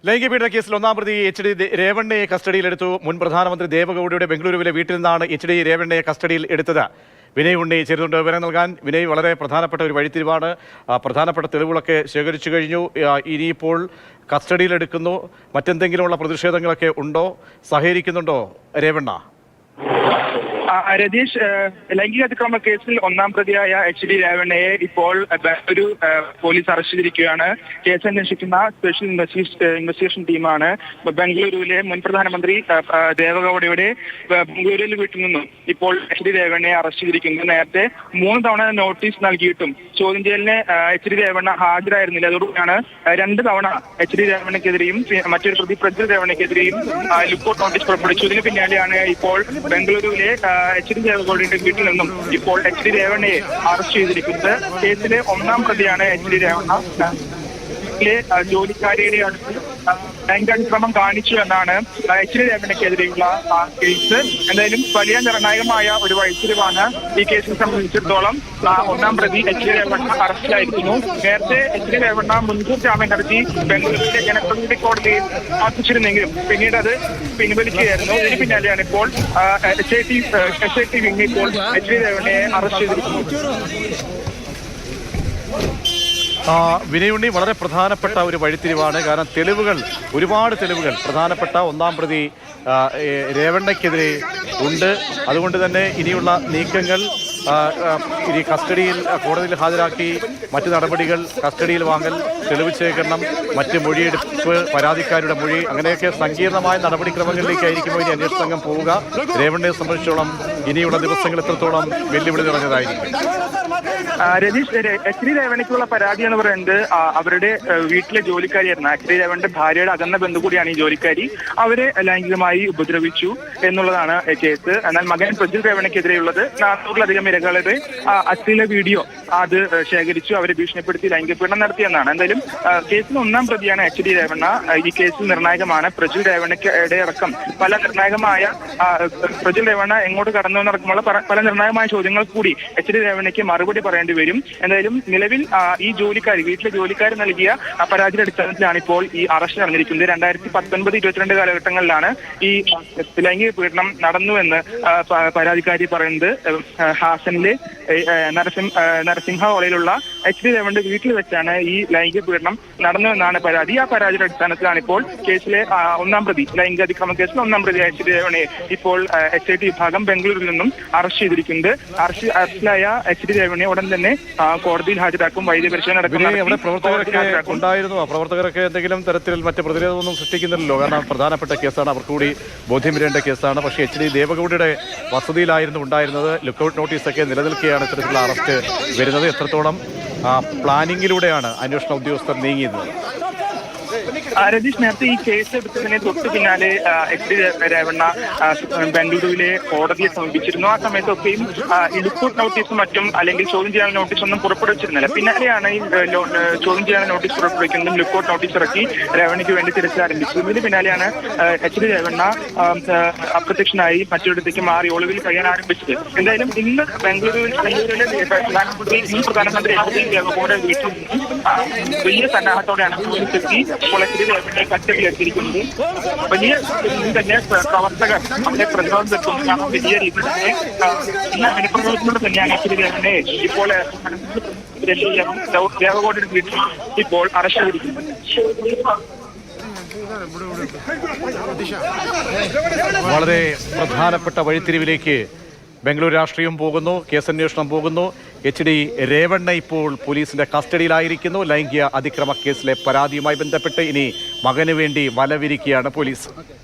ലൈംഗിക പീഡന കേസിൽ ഒന്നാം പ്രതി എച്ച് ഡി രേവണ്ണയെ കസ്റ്റഡിയിലെടുത്തു. മുൻ പ്രധാനമന്ത്രി ദേവഗൌഡയുടെ ബംഗളൂരുവിലെ വീട്ടിൽ നിന്നാണ് എച്ച് ഡി രേവണ്ണയെ കസ്റ്റഡിയിൽ എടുത്തത്. വിനയ് ഉണ്ണി ചേരുന്നുണ്ട്. വിവരം നൽകാൻ. വിനയ്, വളരെ പ്രധാനപ്പെട്ട ഒരു വഴിത്തിരിവാണ്. പ്രധാനപ്പെട്ട തെളിവുകളൊക്കെ ശേഖരിച്ചു കഴിഞ്ഞു. ഇനിയിപ്പോൾ കസ്റ്റഡിയിലെടുക്കുന്നു. മറ്റെന്തെങ്കിലുമുള്ള പ്രതിഷേധങ്ങളൊക്കെ ഉണ്ടോ? സഹകരിക്കുന്നുണ്ടോ രേവണ്ണ? രതീഷ്, ലൈംഗിക അതിക്രമ കേസിൽ ഒന്നാം പ്രതിയായ എച്ച് ഡി രേവണ്ണയെ ഇപ്പോൾ ഒരു പോലീസ് അറസ്റ്റ് ചെയ്തിരിക്കുകയാണ്. കേസ് അന്വേഷിക്കുന്ന സ്പെഷ്യൽ ഇൻവെസ്റ്റിഗേഷൻ ടീമാണ് ബംഗളൂരുവിലെ മുൻ പ്രധാനമന്ത്രി ദേവഗൌഡയുടെ ബംഗളൂരുവിൽ വീട്ടിൽ നിന്നും ഇപ്പോൾ എച്ച് ഡി രേവണ്ണയെ അറസ്റ്റ് ചെയ്തിരിക്കുന്നത്. നേരത്തെ 3 തവണ നോട്ടീസ് നൽകിയിട്ടും ചോദ്യം ചെയ്യലിന് എച്ച് ഡി രേവണ്ണ ഹാജരായിരുന്നില്ല. അതോടുകൂടിയാണ് 2 തവണ എച്ച് ഡി രേവണ്ണയ്ക്കെതിരെയും മറ്റൊരു പ്രതി പ്രജ്വൽ രേവണ്ണയ്ക്കെതിരെയും ലുക്കൌട്ട് നോട്ടീസ് പുറപ്പെടുവിച്ചു. ഇതിന് പിന്നാലെയാണ് ഇപ്പോൾ ബംഗളൂരുവിലെ എച്ച് ഡി ദേവഗൌഡയുടെ വീട്ടിൽ നിന്നും ഇപ്പോൾ എച്ച് ഡി രേവണ്ണയെ അറസ്റ്റ് ചെയ്തിരിക്കുന്നത്. കേസിലെ ഒന്നാം പ്രതിയാണ് എച്ച് ഡി രേവണ്ണ. ജോലിക്കാരിയുടെ അടുത്ത് ലൈംഗികാതിക്രമം കാണിച്ചു എന്നാണ് എച്ച് ഡി രേവണ്ണയ്ക്കെതിരെയുള്ള കേസ്. എന്തായാലും വലിയ നിർണായകമായ ഒരു വഴിത്തിരിവാണ് ഈ കേസിനെ സംബന്ധിച്ചിടത്തോളം. ഒന്നാം പ്രതി എച്ച് ഡി രേവണ്ണ അറസ്റ്റിലായിരിക്കുന്നു. നേരത്തെ എച്ച് ഡി രേവണ്ണ മുൻകൂർ ജാമ്യം നടത്തി ബംഗളൂരുവിലെ ജനപ്രതിനിധി കോടതിയിൽ സമർപ്പിച്ചിരുന്നെങ്കിലും പിന്നീട് അത് പിൻവലിക്കുകയായിരുന്നു. ഇതിന് പിന്നാലെയാണ് ഇപ്പോൾ എസ് ഐ ടി വിങ് ഇപ്പോൾ എച്ച് ഡി രേവണ്ണയെ അറസ്റ്റ് ചെയ്തിരിക്കുന്നു. വിനയ് ഉണ്ണി, വളരെ പ്രധാനപ്പെട്ട ഒരു വഴിത്തിരിവാണ്. കാരണം ഒരുപാട് തെളിവുകൾ പ്രധാനപ്പെട്ട ഒന്നാം പ്രതി രേവണ്ണയ്ക്കെതിരെ ഉണ്ട്. അതുകൊണ്ട് തന്നെ ഇനിയുള്ള നീക്കങ്ങൾ ഇനി കോടതിയിൽ ഹാജരാക്കി മറ്റ് നടപടികൾ, കസ്റ്റഡിയിൽ വാങ്ങൽ, തെളിവ് ശേഖരണം, മറ്റ് മൊഴിയെടുപ്പ്, പരാതിക്കാരുടെ മൊഴി, അങ്ങനെയൊക്കെ സങ്കീർണമായ നടപടിക്രമങ്ങളിലേക്കായിരിക്കുമോ ഇനി അന്വേഷണ സംഘം പോവുക. രേവണ്ണയെ സംബന്ധിച്ചോളം ഇനിയുള്ള ദിവസങ്ങൾ എത്രത്തോളം വെല്ലുവിളി നിറഞ്ഞതായിരിക്കും? രതീഷ്, എച്ച് ഡി രേവണ്ണയ്ക്കുള്ള പരാതി എന്ന് പറയുന്നത് അവരുടെ വീട്ടിലെ ജോലിക്കാരിയായിരുന്നു. എച്ച് ഡി രേവണ്ണന്റെ ഭാര്യയുടെ അകന്ന ബന്ധു കൂടിയാണ് ഈ ജോലിക്കാരി. അവരെ ലൈംഗികമായി ഉപദ്രവിച്ചു എന്നുള്ളതാണ് കേസ്. എന്നാൽ മകൻ പ്രജ്വൽ രേവണ്ണയ്ക്കെതിരെയുള്ളത് 400-ലധികം ഇരകളുടെ അശ്ലീല വീഡിയോ അത് ശേഖരിച്ചു അവരെ ഭീഷണിപ്പെടുത്തി ലൈംഗിക പീഡനം നടത്തിയെന്നാണ്. എന്തായാലും കേസിൽ ഒന്നാം പ്രതിയാണ് എച്ച് ഡി രേവണ്ണ. ഈ കേസിൽ നിർണായകമാണ് പ്രജ്വൽ രേവണ്ണയ്ക്കിടെ അടക്കം പ്രജ്വൽ രേവണ്ണ എങ്ങോട്ട് കടന്നു എന്നടക്കമുള്ള പല നിർണായകമായ ചോദ്യങ്ങൾ കൂടി എച്ച് ഡി രേവണ്ണയ്ക്ക് മറുപടി പറയേണ്ടി വരും. എന്തായാലും നിലവിൽ ഈ വീട്ടിലെ ജോലിക്കാർ നൽകിയ പരാതിയുടെ അടിസ്ഥാനത്തിലാണ് ഇപ്പോൾ ഈ അറസ്റ്റ് നടന്നിരിക്കുന്നത്. 2019-22 കാലഘട്ടങ്ങളിലാണ് ഈ ലൈംഗിക പീഡനം നടന്നുവെന്ന് പരാതിക്കാരി പറയുന്നത്. ഹാസനിലെ നരസിംഹ കോളേജിലുള്ള എച്ച് ഡി രേവണ്ണന്റെ വീട്ടിൽ വെച്ചാണ് ഈ ലൈംഗിക പീഡനം നടന്നുവെന്നാണ് പരാതി. ആ പരാതിയുടെ അടിസ്ഥാനത്തിലാണ് ഇപ്പോൾ കേസിലെ ഒന്നാം പ്രതി, ലൈംഗിക അതിക്രമ കേസിൽ ഒന്നാം പ്രതി എച്ച് ഡി രേവണ്ണയെ ഇപ്പോൾ എസ് ഐ ടി വിഭാഗം ബംഗളൂരിൽ നിന്നും അറസ്റ്റ് ചെയ്തിരിക്കുന്നത്. അറസ്റ്റിലായ എച്ച് ഡി രേവണ്ണയെ ഉടൻ തന്നെ കോടതിയിൽ ഹാജരാക്കും. വൈദ്യപരിശോധന ഉണ്ടായിരുന്നു. പ്രവർത്തകരൊക്കെ എന്തെങ്കിലും തരത്തിൽ മറ്റ് പ്രതിരോധമൊന്നും സൃഷ്ടിക്കുന്നില്ലല്ലോ. കാരണം പ്രധാനപ്പെട്ട കേസാണ്, അവർക്ക് കൂടി ബോധ്യം വരേണ്ട കേസാണ്. പക്ഷേ എച്ച് ഡി ദേവഗൌഡയുടെ വസതിയിലായിരുന്നു ഉണ്ടായിരുന്നത്. ലുക്കൌട്ട് നോട്ടീസൊക്കെ നിലനിൽക്കുകയാണ് ഇത്തരത്തിലുള്ള അറസ്റ്റ് വരുന്നത്. എത്രത്തോളം പ്ലാനിങ്ങിലൂടെയാണ് അന്വേഷണ ഉദ്യോഗസ്ഥർ നീങ്ങിയത്? രതീഷ്, നേരത്തെ ഈ കേസ് എടുത്തതിനെ തൊട്ട് പിന്നാലെ എച്ച് ഡി രേവണ്ണ ബംഗളൂരുവിലെ കോടതിയെ സമീപിച്ചിരുന്നു. ആ സമയത്തൊക്കെയും ഈ ലുക്കൌട്ട് നോട്ടീസും മറ്റും അല്ലെങ്കിൽ ചോദ്യം ചെയ്യാനുള്ള നോട്ടീസൊന്നും പുറപ്പെടുവിച്ചിരുന്നില്ല. പിന്നാലെയാണ് ഈ ചോദ്യം ചെയ്യാനുള്ള നോട്ടീസ് പുറപ്പെടുവിക്കുന്നതും ലുക്കൌട്ട് നോട്ടീസ് ഇറക്കി രേവണ്ണയ്ക്ക് വേണ്ടി തിരച്ചിൽ ആരംഭിച്ചത്. ഇതിന് പിന്നാലെയാണ് എച്ച് ഡി രേവണ്ണ അപ്രത്യക്ഷനായി മറ്റൊരിടത്തേക്ക് മാറി ഒളിവിൽ കഴിയാൻ ആരംഭിച്ചത്. എന്തായാലും ഇന്ന് ബംഗളൂരുവിലെ പ്രധാനമന്ത്രി ദേവഗൌഡയുടെ വീട്ടിൽ വലിയ സന്നാഹത്തോടെയാണ് പോലീസ് എത്തി ഇപ്പോൾ എച്ച് ഡി രേവണ്ണയെ കസ്റ്റഡിയിലെത്തിയിരിക്കുന്നത്. വലിയ തന്നെ പ്രവർത്തകർ അവിടെ പ്രതിരോധം നിർത്തുന്നതാണ്. വലിയ രീതിയിൽ തന്നെ അനുപ്രവർത്തനത്തോടെ തന്നെയാണ് എച്ച് ഡി രേവണ്ണയെ ഇപ്പോൾ ദേവഗൌഡയുടെ വീട്ടിൽ ഇപ്പോൾ അറസ്റ്റ് ചെയ്തിരിക്കുന്നത്. വളരെ പ്രധാനപ്പെട്ട വഴിത്തിരിവിലേക്ക് ബംഗളൂർ രാഷ്ട്രീയം പോകുന്നു, കേസന്വേഷണം പോകുന്നു. എച്ച് ഡി രേവണ്ണ ഇപ്പോൾ പോലീസിന്റെ കസ്റ്റഡിയിലായിരിക്കുന്നു. ലൈംഗിക അതിക്രമ കേസിലെ പരാതിയുമായി ബന്ധപ്പെട്ട് ഇനി മകന് വേണ്ടി വലവിരിക്കുകയാണ് പോലീസ്.